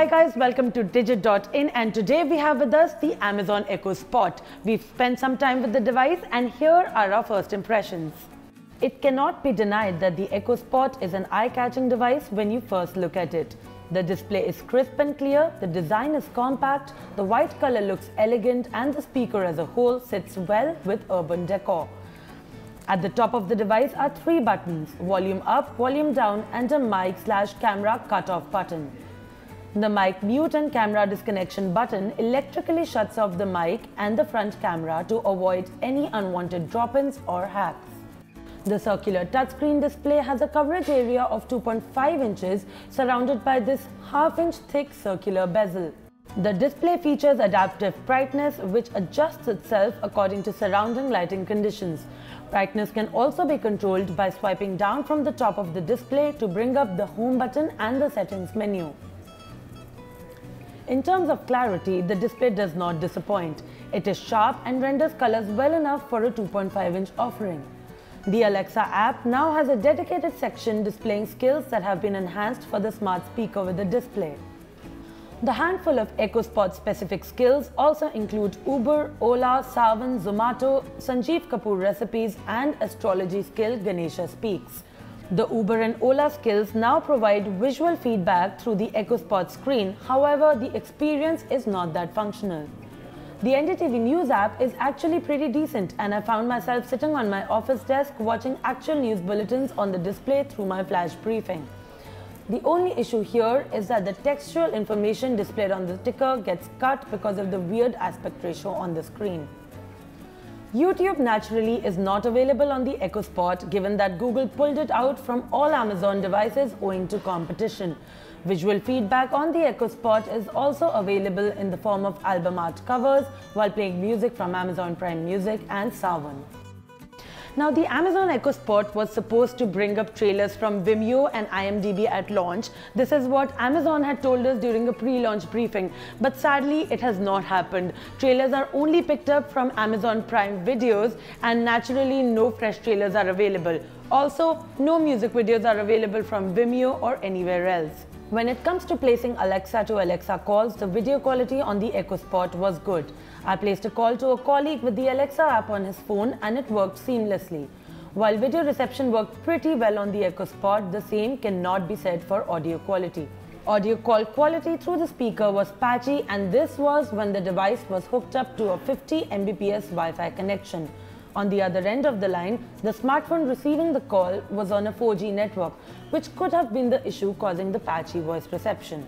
Hi guys, welcome to Digit.in, and today we have with us the Amazon Echo Spot. We've spent some time with the device and here are our first impressions. It cannot be denied that the Echo Spot is an eye-catching device when you first look at it. The display is crisp and clear, the design is compact, the white color looks elegant, and the speaker as a whole sits well with urban decor. At the top of the device are three buttons: volume up, volume down, and a mic/camera cutoff button. The mic mute and camera disconnection button electrically shuts off the mic and the front camera to avoid any unwanted drop-ins or hacks. The circular touchscreen display has a coverage area of 2.5 inches surrounded by this half-inch thick circular bezel. The display features adaptive brightness which adjusts itself according to surrounding lighting conditions. Brightness can also be controlled by swiping down from the top of the display to bring up the home button and the settings menu. In terms of clarity, the display does not disappoint. It is sharp and renders colors well enough for a 2.5-inch offering. The Alexa app now has a dedicated section displaying skills that have been enhanced for the smart speaker with the display. The handful of Echo Spot specific skills also include Uber, Ola, Savan, Zomato, Sanjeev Kapoor recipes, and astrology skill Ganesha Speaks. The Uber and Ola skills now provide visual feedback through the Echo Spot screen, however, the experience is not that functional. The NDTV News app is actually pretty decent, and I found myself sitting on my office desk watching actual news bulletins on the display through my flash briefing. The only issue here is that the textual information displayed on the ticker gets cut because of the weird aspect ratio on the screen. YouTube naturally is not available on the Echo Spot given that Google pulled it out from all Amazon devices owing to competition. Visual feedback on the Echo Spot is also available in the form of album art covers while playing music from Amazon Prime Music and Saavn. Now, the Amazon Echo Spot was supposed to bring up trailers from Vimeo and IMDb at launch. This is what Amazon had told us during a pre-launch briefing, but sadly it has not happened. Trailers are only picked up from Amazon Prime Videos, and naturally no fresh trailers are available. Also, no music videos are available from Vimeo or anywhere else. When it comes to placing Alexa to Alexa calls, the video quality on the Echo Spot was good. I placed a call to a colleague with the Alexa app on his phone and it worked seamlessly. While video reception worked pretty well on the Echo Spot, the same cannot be said for audio quality. Audio call quality through the speaker was patchy, and this was when the device was hooked up to a 50 Mbps Wi-Fi connection. On the other end of the line, the smartphone receiving the call was on a 4G network, which could have been the issue causing the patchy voice reception.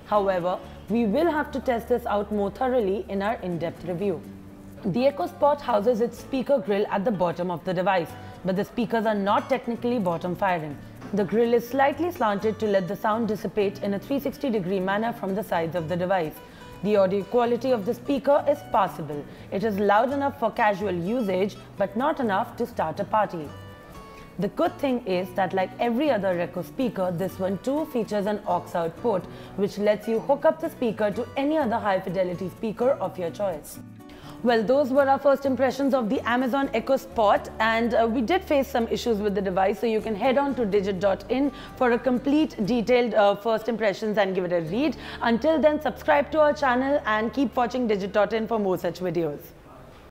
However, we will have to test this out more thoroughly in our in-depth review. The Echo Spot houses its speaker grill at the bottom of the device, but the speakers are not technically bottom firing. The grill is slightly slanted to let the sound dissipate in a 360-degree manner from the sides of the device. The audio quality of the speaker is passable. It is loud enough for casual usage, but not enough to start a party. The good thing is that like every other Echo speaker, this one too features an aux-out port, which lets you hook up the speaker to any other high-fidelity speaker of your choice. Well, those were our first impressions of the Amazon Echo Spot, and we did face some issues with the device, so you can head on to Digit.in for a complete detailed first impressions and give it a read. Until then, subscribe to our channel and keep watching Digit.in for more such videos.